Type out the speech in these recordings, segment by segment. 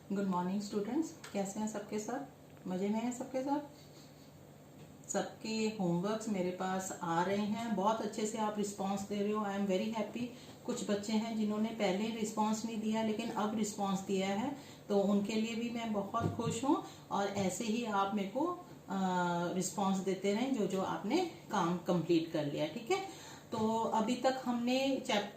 Good morning students, कैसे हैं सबके साथ? मज़े में हैं सबके साथ? सबके होमवर्क्स मेरे पास आ रहे हैं, बहुत अच्छे से आप रिस्पांस दे रहे हो। I am very happy. कुछ बच्चे हैं जिन्होंने पहले रिस्पांस नहीं दिया लेकिन अब रिस्पांस दिया है, तो उनके लिए भी मैं बहुत खुश हूँ। और ऐसे ही आप मेरे को रिस्पांस देते रहें जो जो आपने काम कंप्लीट कर लिया, ठीक है। तो अभी तक हमने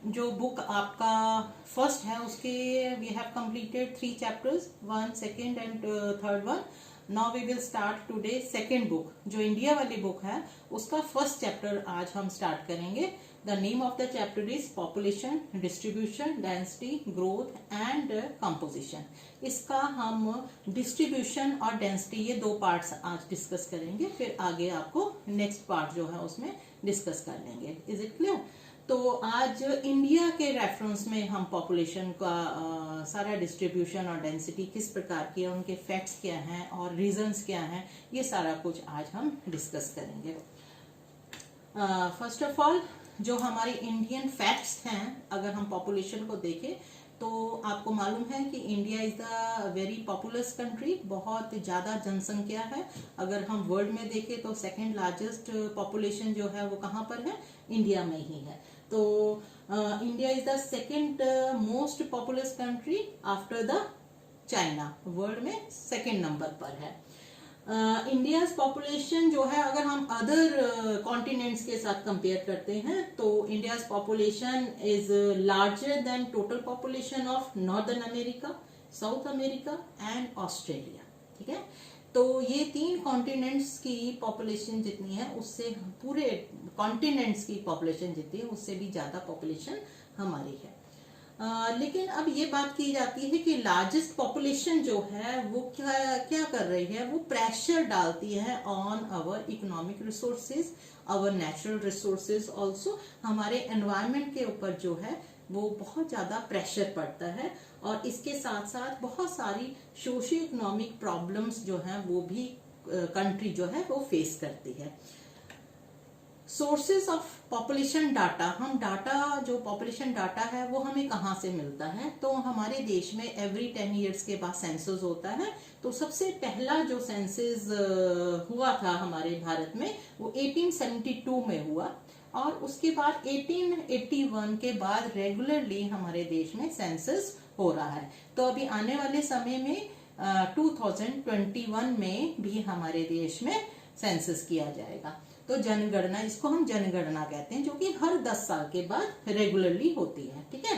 जो बुक आपका फर्स्ट है उसके we have completed 3 chapters, 1 second and third one. Now we will start today second book, जो इंडिया वाली बुक है उसका फर्स्ट चैप्टर आज हम स्टार्ट करेंगे। The name of the chapter is population, distribution, density, growth and composition. इसका हम distribution और डेंसिटी ये 2 पार्ट्स आज डिस्कस करेंगे, फिर आगे आपको नेक्स्ट पार्ट जो है उसमें डिस्कस कर लेंगे। Is it clear? तो आज इंडिया के रेफरेंस में हम पॉपुलेशन का सारा डिस्ट्रीब्यूशन और डेंसिटी किस प्रकार की है, उनके फैक्ट्स क्या हैं और रीजंस क्या हैं, ये सारा कुछ आज हम डिस्कस करेंगे। फर्स्ट ऑफ ऑल जो हमारे इंडियन फैक्ट्स हैं, अगर हम पॉपुलेशन को देखें तो आपको मालूम है कि India is the very populace country, बहुत ज़्यादा जनसंख्या है। अगर हम वर्ल्ड में देखें तो सेकेंड लार्जेस्ट पॉपुलेशन जो है वो कहाँ पर है? इंडिया में ही है। तो India is the second most populous country after the China, world में सेकेंड नंबर पर है। इंडिया पॉपुलेशन जो है, अगर हम अदर कॉन्टिनेंट्स के साथ कंपेयर करते हैं तो India population is larger than total population of northern America, south America and Australia, ठीक है। तो ये 3 कॉन्टिनेंट्स की पॉपुलेशन जितनी है उससे, पूरे कॉन्टिनेंट्स की पॉपुलेशन जितनी है उससे भी ज्यादा पॉपुलेशन हमारी है। लेकिन अब ये बात की जाती है कि लार्जेस्ट पॉपुलेशन जो है वो क्या कर रही है, वो प्रेशर डालती है on our economic resources, our natural resources also. हमारे एनवायरनमेंट के ऊपर जो है वो बहुत ज्यादा प्रेशर पड़ता है, और इसके साथ साथ बहुत सारी सोशियो इकोनॉमिक प्रॉब्लम्स जो हैं वो भी कंट्री जो है वो फेस करती है। सोर्सेस ऑफ पॉपुलेशन डाटा, हम डाटा जो पॉपुलेशन डाटा है वो हमें कहाँ से मिलता है? तो हमारे देश में एवरी 10 ईयर्स के बाद सेंसस होता है। तो सबसे पहला जो सेंसस हुआ था हमारे भारत में वो 1872 में हुआ, और उसके बाद 1881 के बाद रेगुलरली हमारे देश में सेंसस हो रहा है। तो अभी आने वाले समय में 2021 में भी हमारे देश में सेंसस किया जाएगा। तो जनगणना, इसको हम जनगणना कहते हैं, जो कि हर 10 साल के बाद रेगुलरली होती है, ठीक है।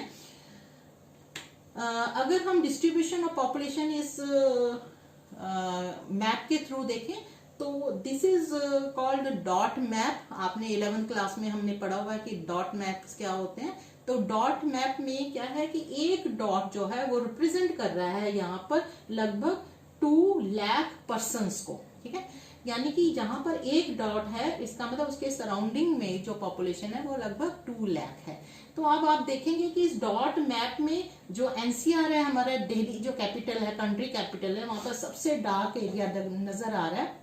अगर हम डिस्ट्रीब्यूशन ऑफ पॉपुलेशन इस मैप के थ्रू देखें तो this is called dot map. आपने 11th क्लास में हमने पढ़ा हुआ है कि डॉट मैप्स क्या होते हैं। तो डॉट मैप में क्या है कि एक डॉट जो है वो रिप्रेजेंट कर रहा है यहाँ पर लगभग 2 लाख पर्सन्स को, ठीक है। यानी कि जहां पर एक डॉट है इसका मतलब उसके सराउंडिंग में जो पॉपुलेशन है वो लगभग 2 लाख है। तो अब आप देखेंगे कि इस डॉट मैप में जो एनसीआर है, हमारा दिल्ली जो कैपिटल है, कंट्री कैपिटल है, वहां पर सबसे डार्क एरिया नजर आ रहा है।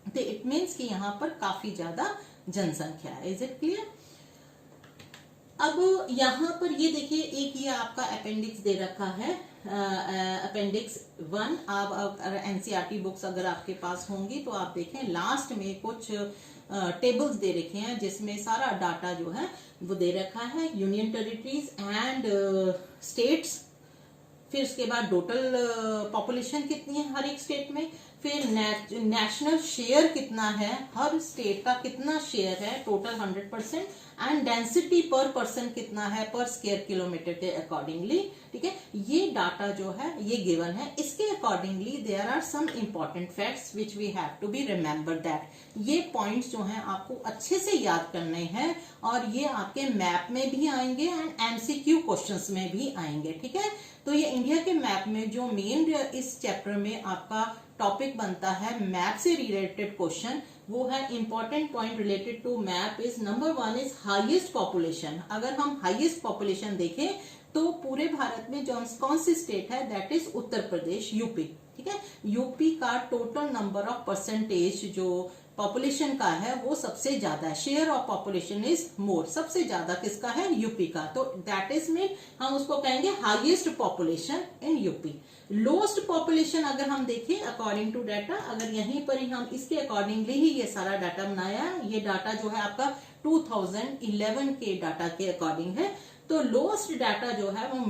तो इट मीन्स कि यहाँ पर काफी ज्यादा जनसंख्या है। Is it clear? अब यहाँ पर ये देखिए, एक ये आपका अपेंडिक्स दे रखा है, अपेंडिक्स 1। आप एनसीईआरटी बुक्स अगर आपके पास होंगी तो आप देखें लास्ट में कुछ टेबल्स दे रखे हैं जिसमें सारा डाटा जो है वो दे रखा है, यूनियन टेरिटरीज एंड स्टेट्स, फिर उसके बाद टोटल पॉपुलेशन कितनी है हर एक स्टेट में, फिर नेशनल शेयर कितना है, हर स्टेट का कितना शेयर है, टोटल 100%, एंड डेंसिटी पर पर्सन कितना है पर स्क्वायर किलोमीटर के अकॉर्डिंगली, ठीक है। ये डाटा जो है ये गिवन है। इसके accordingly there are some important facts which we have to be remember that. ये पॉइंट्स जो हैं आपको अच्छे से याद करने हैं, और ये आपके मैप में भी आएंगे एंड एमसीक्यू क्वेश्चंस में भी आएंगे, ठीक है। तो ये इंडिया के मैप में जो मेन इस चैप्टर में आपका टॉपिक बनता है मैप से रिलेटेड क्वेश्चन, वो है important point related to map is number 1 is highest population. अगर हम हाईएस्ट पॉपुलेशन देखें तो पूरे भारत में जो कौन सी स्टेट है, that is Uttar Pradesh, UP, ठीक है। यूपी का टोटल नंबर ऑफ परसेंटेज जो पॉपुलेशन का है वो सबसे ज्यादा है, share of population is more, सबसे ज्यादा किसका है? यूपी का। तो दैट इज मीन हम उसको कहेंगे highest population in UP. Lowest population अगर हम देखें अकॉर्डिंग टू डाटा, अगर यहीं पर ही हम इसके अकॉर्डिंगली ही ये सारा डाटा बनाया है, ये डाटा जो है आपका 2011 के डाटा के अकॉर्डिंग है। तो लोएस्ट डाटा जो है वो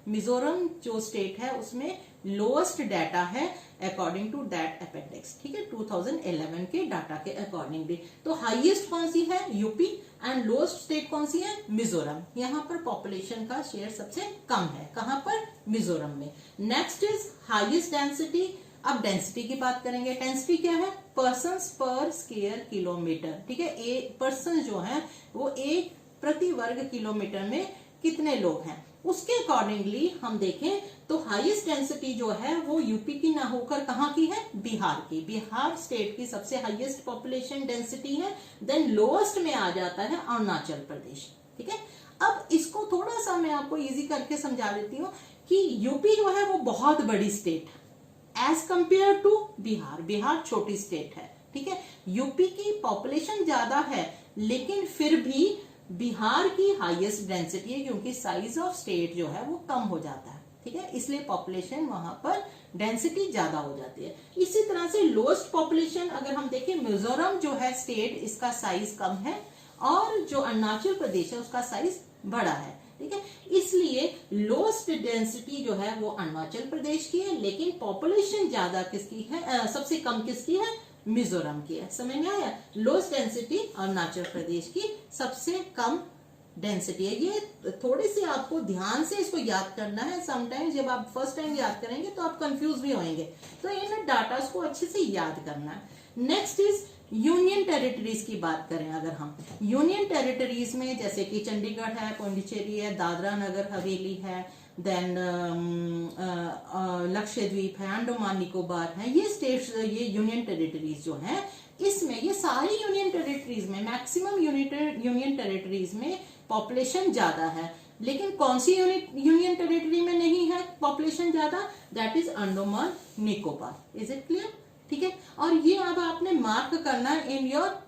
मिजोरम जो स्टेट है उसमें लोएस्ट डाटा है अकॉर्डिंग टू दैट अपेंडिक्स, ठीक है, 2011 के डाटा के अकॉर्डिंगली। तो हाईएस्ट कौन सी है? यूपी, एंड लोएस्ट स्टेट कौन सी है? मिजोरम। यहाँ पर पॉपुलेशन का शेयर सबसे कम है, कहां पर? मिजोरम में। Next is highest density. अब डेंसिटी की बात करेंगे। डेंसिटी क्या है? पर्सन्स पर स्क्वायर किलोमीटर, ठीक है। एक पर्सन जो है वो एक प्रति वर्ग किलोमीटर में कितने लोग हैं, उसके अकॉर्डिंगली हम देखें तो हाईएस्ट डेंसिटी जो है वो यूपी की ना होकर कहाँ की है? बिहार की। बिहार स्टेट की सबसे हाईएस्ट पॉपुलेशन डेंसिटी है। देन लोएस्ट में आ जाता है अरुणाचल प्रदेश, ठीक है। अब इसको थोड़ा सा मैं आपको इजी करके समझा देती हूँ कि यूपी जो है वो बहुत बड़ी स्टेट है as compare to Bihar. Bihar छोटी स्टेट है, ठीक है। यूपी की पॉपुलेशन ज्यादा है लेकिन फिर भी बिहार की हाईएस्ट डेंसिटी है क्योंकि साइज ऑफ स्टेट जो है वो कम हो जाता है, ठीक है, इसलिए पॉपुलेशन वहां पर डेंसिटी ज्यादा हो जाती है। इसी तरह से लोएस्ट पॉपुलेशन अगर हम देखें, मिजोरम जो है स्टेट, इसका साइज कम है और जो अरुणाचल प्रदेश है उसका साइज बड़ा है, ठीक है। इसलिए लोएस्ट डेंसिटी जो है वो अरुणाचल प्रदेश की है, लेकिन पॉपुलेशन ज्यादा किसकी है? सबसे कम किसकी है? मिजोरम की है। समझ में आया? लोएस्ट डेंसिटी अरुणाचल प्रदेश की, सबसे कम डेंसिटी है। ये थोड़ी सी आपको ध्यान से इसको याद करना है। समटाइम्स जब आप फर्स्ट टाइम याद करेंगे तो आप कंफ्यूज भी होंगे, तो इन डाटा को अच्छे से याद करना है। नेक्स्ट इज यूनियन टेरिटरीज की बात करें। अगर हम यूनियन टेरिटरीज में जैसे कि चंडीगढ़ है, पौंडीचेरी है, दादरा नगर हवेली है, देन लक्षद्वीप है, अंडमान निकोबार है, ये स्टेट्स, ये यूनियन टेरिटरीज जो है, इसमें ये सारी यूनियन टेरिटरीज में मैक्सिमम यूनियन टेरिटरीज में पॉपुलेशन ज्यादा है। लेकिन कौन सी यूनियन टेरिटरी में नहीं है पॉपुलेशन ज्यादा? That is Andaman Nicobar. Is it clear? ठीक है। और ये अब आपने मार्क करना है इन योर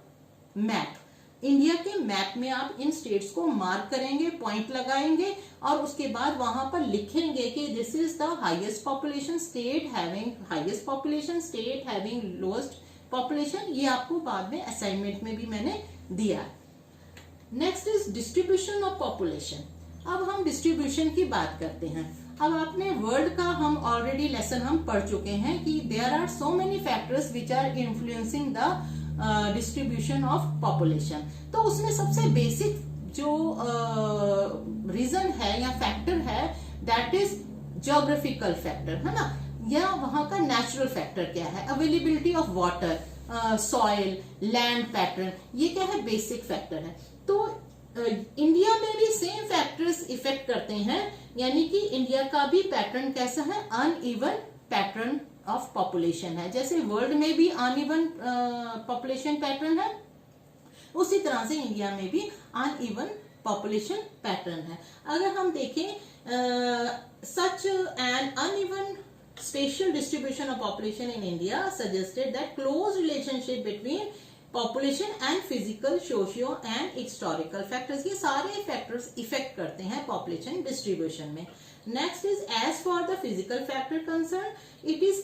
मैप। इंडिया के मैप में आप इन स्टेट्स को मार्क करेंगे, पॉइंट लगाएंगे और उसके बाद वहां पर लिखेंगे कि this is the highest population state having highest population, state having lowest population. ये आपको बाद में असाइनमेंट में भी मैंने दिया है। Next is distribution of population. अब हम डिस्ट्रीब्यूशन की बात करते हैं। अब आपने वर्ल्ड का हम ऑलरेडी लेसन हम पढ़ चुके हैं कि there are so many factors which are influencing the distribution of population. तो उसमें सबसे बेसिक जो रीजन है या फैक्टर है दैट इज ज्योग्राफिकल फैक्टर, है ना, या वहां का नेचुरल फैक्टर क्या है? Availability of water, soil, land pattern, ये क्या है? बेसिक फैक्टर है। तो इंडिया में भी सेम फैक्टर्स इफेक्ट करते हैं, यानी कि इंडिया का भी पैटर्न कैसा है? अनइवन पैटर्न ऑफ पॉपुलेशन है। जैसे वर्ल्ड में भी अनइवन पॉपुलेशन पैटर्न है, उसी तरह से इंडिया में भी अनइवन पॉपुलेशन पैटर्न है। अगर हम देखें such an uneven spatial distribution of population in India suggested that close relationship between population and physical, socio and historical factors, ये सारे factors effect करते हैं population distribution में। Next is as for the physical factor concerned, it is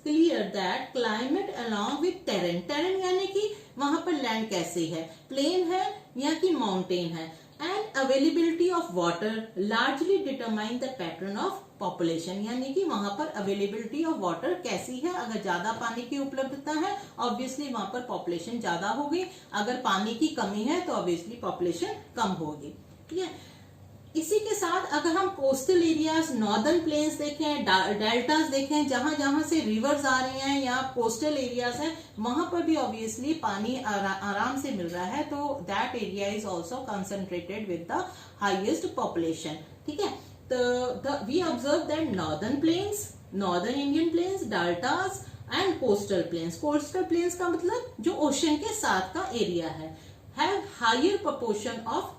clear that climate along with terrain, terrain यानी कि वहां पर land कैसे है, plain है या कि mountain है, and availability of water largely determine the pattern of population, यानी कि वहां पर अवेलेबिलिटी ऑफ वाटर कैसी है। अगर ज्यादा पानी की उपलब्धता है ऑब्वियसली वहां पर पॉपुलेशन ज्यादा होगी, अगर पानी की कमी है तो ऑब्वियसली पॉपुलेशन कम होगी, ठीक है। इसी के साथ अगर हम कोस्टल एरियाज, नॉर्दर्न प्लेन्स देखें, डेल्टास देखें, जहां जहां से रिवर्स आ रही हैं या कोस्टल एरियाज हैं, वहां पर भी ऑब्वियसली पानी आराम से मिल रहा है, तो that area is also concentrated with the highest population, ठीक है। We observe that northern plains, northern Indian plains, deltas and coastal plains. Coastal plains का मतलब जो ओशन के साथ का एरिया है, have higher proportion of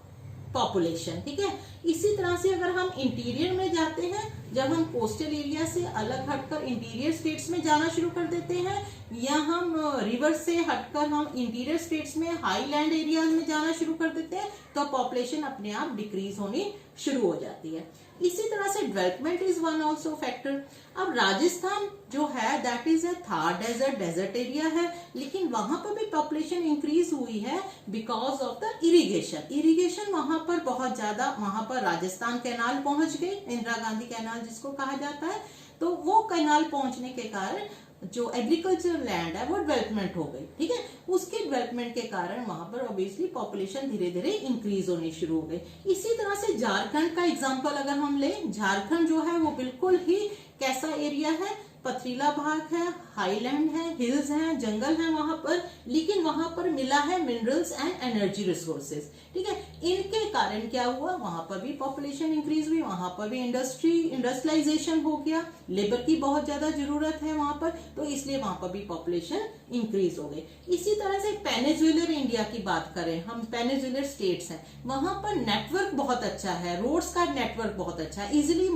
population, ठीक है। इसी तरह से अगर हम इंटीरियर में जाते हैं, जब हम कोस्टल एरिया से अलग हटकर इंटीरियर स्टेट्स में जाना शुरू कर देते हैं, या हम रिवर से हटकर हम इंटीरियर स्टेट्स में हाईलैंड एरियाज में जाना शुरू कर देते हैं, तो पॉपुलेशन अपने आप डिक्रीज होनी शुरू हो जाती है। इसी तरह से development is one also factor. अब राजस्थान जो है that is a Thar desert area है, लेकिन वहां पर भी पॉपुलेशन इंक्रीज हुई है बिकॉज ऑफ द इरिगेशन वहां पर बहुत ज्यादा, वहां पर राजस्थान कैनाल पहुंच गई, इंदिरा गांधी कैनाल जिसको कहा जाता है, तो वो कैनाल पहुंचने के कारण जो एग्रीकल्चर लैंड है वो डेवलपमेंट हो गई, ठीक है। उसके डेवलपमेंट के कारण वहां पर ऑब्वियसली पॉपुलेशन धीरे धीरे इंक्रीज होनी शुरू हो गई। इसी तरह से झारखंड का एग्जांपल अगर हम ले, झारखंड जो है वो बिल्कुल ही कैसा एरिया है, पथरीला भाग है, हाईलैंड है, हिल्स हैं, जंगल है वहां पर, लेकिन वहां पर मिला है मिनरल्स एंड एनर्जी रिसोर्सेज, ठीक है। इनके कारण क्या हुआ, वहां पर भी पॉपुलेशन इंक्रीज हुई, वहां पर भी इंडस्ट्रियलाइजेशन हो गया, लेबर की बहुत ज्यादा जरूरत है वहां पर, तो इसलिए वहां पर भी पॉपुलेशन इंक्रीज हो गई। इसी तरह से पेनिनसुलर इंडिया की बात करें हम, पेनिनसुलर स्टेट्स हैं, वहां पर नेटवर्क बहुत अच्छा है, रोड्स का नेटवर्क बहुत अच्छा है, easily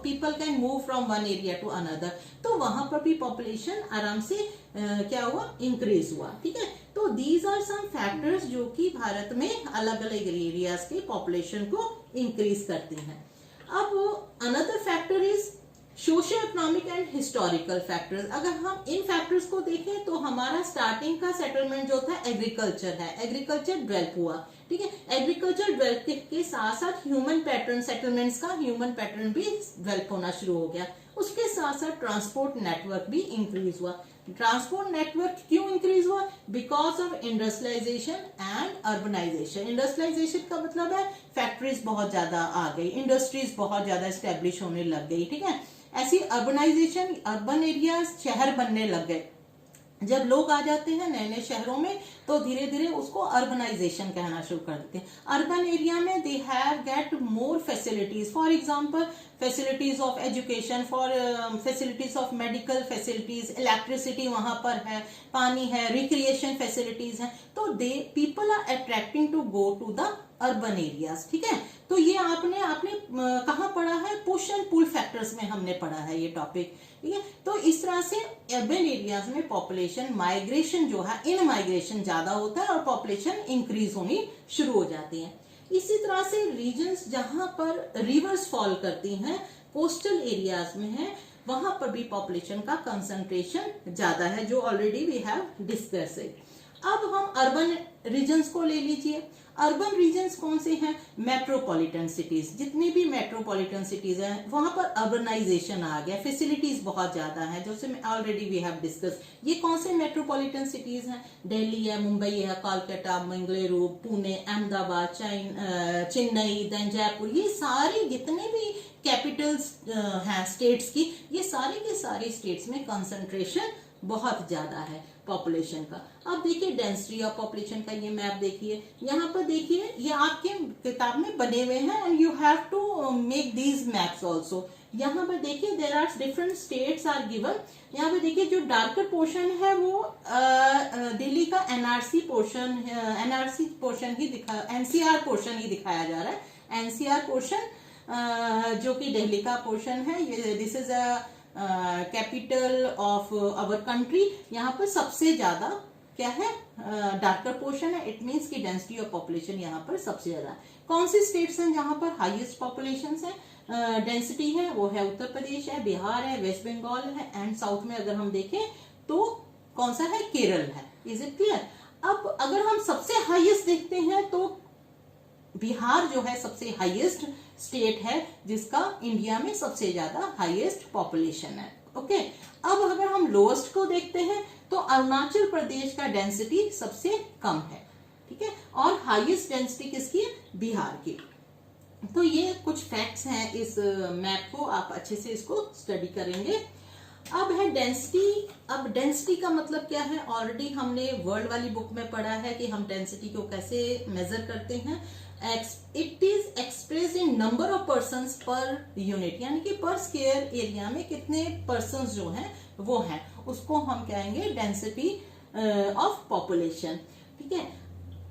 people can move from one area to another, तो वहां पर भी पॉपुलेशन आराम से क्या हुआ, इंक्रीज हुआ, ठीक है। तो दीज आर सम फैक्टर्स जो कि भारत में अलग अलग एरियाज के पॉपुलेशन को इंक्रीज करते हैं। अब another factor is socio economic and historical factors. अगर हम इन फैक्टर्स को देखें तो हमारा स्टार्टिंग का सेटलमेंट जो था एग्रीकल्चर है, एग्रीकल्चर डेवलप हुआ, ठीक है। एग्रीकल्चर डेवलप के साथ साथ ह्यूमन पैटर्न, सेटलमेंट्स का ह्यूमन पैटर्न भी डेवलप होना शुरू हो गया। उसके साथ साथ ट्रांसपोर्ट नेटवर्क भी इंक्रीज हुआ। ट्रांसपोर्ट नेटवर्क क्यों इंक्रीज हुआ, because of industrialisation and urbanisation. Industrialisation का मतलब है फैक्ट्रीज बहुत ज्यादा आ गई, इंडस्ट्रीज बहुत ज्यादा स्टैब्लिश होने लग गई, ठीक है। ऐसी अर्बनाइजेशन, अर्बन एरियाज, शहर बनने लग गए। जब लोग आ जाते हैं नए नए शहरों में तो धीरे धीरे उसको अर्बनाइजेशन कहना शुरू कर देते हैं। अर्बन एरिया में they have get more facilities, for example facilities of education, for facilities of medical facilities, electricity वहां पर है, पानी है, रिक्रिएशन फैसिलिटीज है, तो they people are attracting to go to the urban areas, ठीक है। तो ये आपने कहाँ पढ़ा है, पुश एंड पुल फैक्टर्स में हमने पढ़ा है ये टॉपिक, ठीक है। तो इस तरह से अर्बन एरियाज में पॉपुलेशन माइग्रेशन जो है, इन माइग्रेशन ज्यादा होता है और पॉपुलेशन इंक्रीज होनी शुरू हो जाती है। इसी तरह से रीजन्स जहां पर रिवर्स फॉल करती हैं, कोस्टल एरियाज में है, वहां पर भी पॉपुलेशन का कंसंट्रेशन ज्यादा है, जो already we have discuss it. अब हम अर्बन रीजन्स को ले लीजिए। अर्बन रीजन्स कौन से हैं, मेट्रोपॉलिटन सिटीज, जितनी भी मेट्रोपॉलिटन सिटीज हैं वहां पर अर्बनाइजेशन आ गया, फैसिलिटीज बहुत ज्यादा है, जैसे ऑलरेडी वी हैव डिस्कस। ये कौन से मेट्रोपॉलिटन सिटीज हैं, दिल्ली है, मुंबई है, कोलकाता, मंगलुरु, पुणे, अहमदाबाद, चेन्नई, देन जयपुर, ये सारी जितने भी कैपिटल्स हैं स्टेट्स की, ये सारी के सारी स्टेट्स में कंसंट्रेशन बहुत ज्यादा है पॉपुलेशन का। अब देखिए डेंसिटी ऑफ पॉपुलेशन का ये मैप देखिए, यहाँ पर देखिए, ये आपके किताब में बने हुए हैं and you have to make these maps also. यहाँ पर देखिए there are different states are given. यहाँ पे देखिए जो डार्कर पोर्शन है वो दिल्ली का एनआरसी पोर्शन ही एनसीआर पोर्शन ही दिखाया जा रहा है। एनसीआर पोर्शन जो कि दिल्ली का पोर्शन है, ये this is a capital of our country. यहाँ पर सबसे ज्यादा क्या है, डार्कर पोर्शन है, इट मीन्स की डेंसिटी ऑफ पॉपुलेशन यहाँ पर सबसे ज्यादा है। कौन सी स्टेट्स हैं जहां पर हाईएस्ट पॉपुलेशन है, डेंसिटी है, वो है उत्तर प्रदेश है, बिहार है, वेस्ट बंगाल है, एंड साउथ में अगर हम देखें तो कौन सा है, केरल है। Is it clear. अब अगर हम सबसे हाईएस्ट देखते हैं तो बिहार जो है सबसे हाईएस्ट स्टेट है, जिसका इंडिया में सबसे ज्यादा हाईएस्ट पॉपुलेशन है। ओके, अब अगर हम लोएस्ट को देखते हैं तो अरुणाचल प्रदेश का डेंसिटी सबसे कम है, ठीक है, और हाईएस्ट डेंसिटी किसकी है, बिहार की। तो ये कुछ फैक्ट्स हैं इस मैप को, आप अच्छे से इसको स्टडी करेंगे। अब है डेंसिटी। अब डेंसिटी का मतलब क्या है, ऑलरेडी हमने वर्ल्ड वाली बुक में पढ़ा है कि हम डेंसिटी को कैसे मेजर करते हैं। It is express in number of persons per unit, यानी कि पर स्क्वायर एरिया में कितने पर्संस जो हैं वो हैं, उसको हम कहेंगे डेंसिटी ऑफ पॉपुलेशन, ठीक है।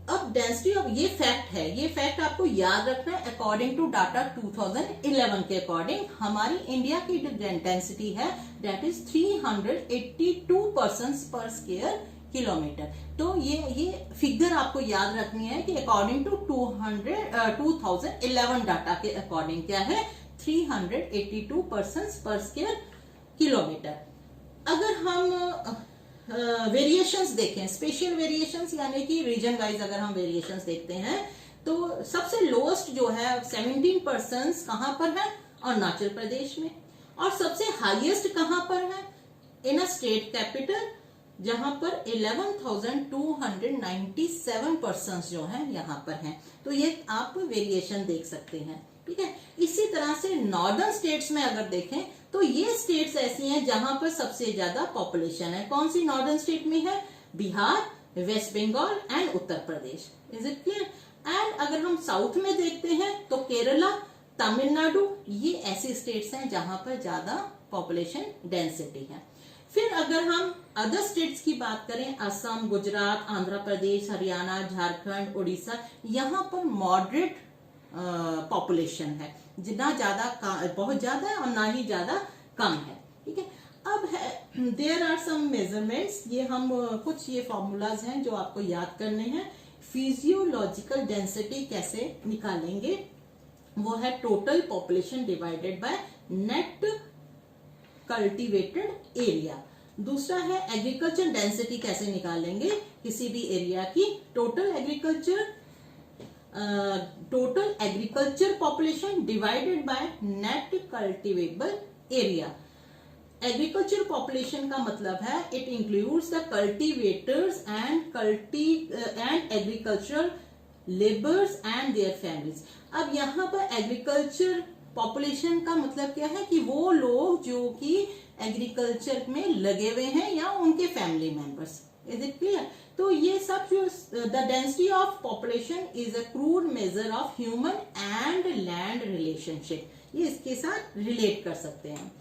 अब डेंसिटी ऑफ, ये फैक्ट है, ये फैक्ट आपको याद रखना है। अकॉर्डिंग टू डाटा 2011 के अकॉर्डिंग हमारी इंडिया की जो डेंसिटी है दैट इज 382 पर्सन्स पर स्क्वायर किलोमीटर। तो ये फिगर आपको याद रखनी है कि अकॉर्डिंग टू 2011 डाटा के अकॉर्डिंग क्या है, 382 पर्सन्स पर स्क्वायर किलोमीटर। अगर हम वेरिएशंस देखें, स्पेशल वेरिएशंस यानी कि रीजन वाइज अगर हम वेरिएशंस देखते हैं तो सबसे लोएस्ट जो है 17 पर्सन्स कहां पर है, अरुणाचल प्रदेश में। और सबसे हाईएस्ट कहां पर है, इन अ स्टेट कैपिटल, जहां पर 11,297 पर्सन्स जो है यहाँ पर हैं। तो ये आप वेरिएशन देख सकते हैं, ठीक है। इसी तरह से नॉर्दर्न स्टेट्स में अगर देखें तो ये स्टेट्स ऐसी हैं जहां पर सबसे ज्यादा पॉपुलेशन है। कौन सी नॉर्दर्न स्टेट में है, Bihar, west Bengal and Uttar Pradesh. Is it clear. And अगर हम साउथ में देखते हैं तो केरला, तमिलनाडु, ये ऐसी स्टेट्स हैं जहां पर ज्यादा पॉपुलेशन डेंसिटी है। फिर अगर हम अदर स्टेट्स की बात करें, असम, गुजरात, आंध्र प्रदेश, हरियाणा, झारखंड, उड़ीसा, यहाँ पर मॉडरेट पॉपुलेशन है, ना ज्यादा बहुत ज्यादा है और ना ही ज्यादा कम है, ठीक है। अब है देयर आर सम मेजरमेंट्स, ये हम कुछ ये फॉर्मूलाज हैं जो आपको याद करने हैं। फिजियोलॉजिकल डेंसिटी कैसे निकालेंगे, वो है total population divided by net cultivated area. दूसरा है एग्रीकल्चर डेंसिटी कैसे निकालेंगे किसी भी एरिया की, total agriculture population divided by net cultivable area. Agriculture population का मतलब है it includes the cultivators and agricultural labours and their families. अब यहाँ पर एग्रीकल्चर पॉपुलेशन का मतलब क्या है कि वो लोग जो कि एग्रीकल्चर में लगे हुए हैं या उनके family members. Is it clear. तो ये सब जो the density of population is a crude measure of human and land relationship, ये इसके साथ रिलेट कर सकते हैं।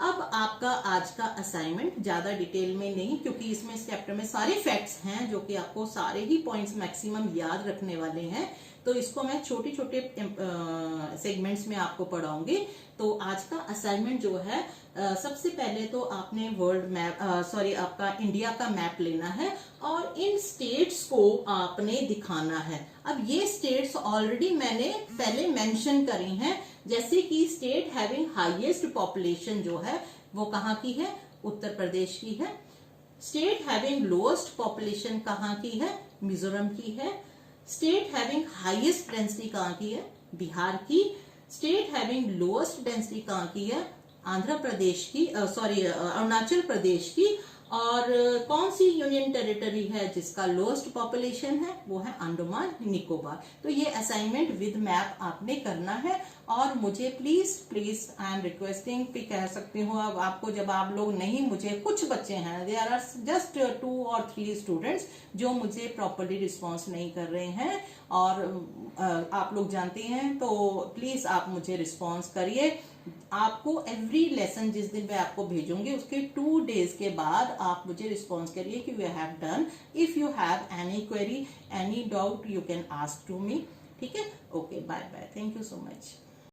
अब आपका आज का असाइनमेंट ज्यादा डिटेल में नहीं, क्योंकि इसमें इस चैप्टर में सारे फैक्ट्स हैं जो कि आपको सारे ही पॉइंट्स मैक्सिमम याद रखने वाले हैं, तो इसको मैं छोटे छोटे सेगमेंट्स में आपको पढ़ाऊंगी। तो आज का असाइनमेंट जो है, सबसे पहले तो आपने वर्ल्ड मैप आपका इंडिया का मैप लेना है और इन स्टेट्स को आपने दिखाना है। अब ये स्टेट्स ऑलरेडी मैंने पहले मेंशन करी हैं, जैसे कि स्टेट हैविंग हाईएस्ट पॉपुलेशन जो है वो कहाँ की है, उत्तर प्रदेश की है। स्टेट हैविंग लोएस्ट पॉपुलेशन कहाँ की है, मिजोरम की है। स्टेट हैविंग हाईएस्ट डेंसिटी कहाँ की है, बिहार की। स्टेट हैविंग लोएस्ट डेंसिटी कहाँ की है, आंध्र प्रदेश की, अरुणाचल प्रदेश की। और कौन सी यूनियन टेरिटरी है जिसका लोएस्ट पॉपुलेशन है, वो है अंडमान निकोबार। तो ये असाइनमेंट विद मैप आपने करना है। और मुझे प्लीज आई एम रिक्वेस्टिंग भी कह सकती हूँ अब आपको, जब आप लोग नहीं, मुझे कुछ बच्चे हैं, there are just 2 or 3 students जो मुझे प्रॉपरली रिस्पॉन्स नहीं कर रहे हैं, और आप लोग जानते हैं, तो प्लीज आप मुझे रिस्पॉन्स करिए। आपको एवरी लेसन जिस दिन मैं आपको भेजूंगी उसके 2 days के बाद आप मुझे रिस्पॉन्स करिए कि we have done. If you have any query, any doubt, you can ask to me, ठीक है। Okay, bye bye, thank you so much.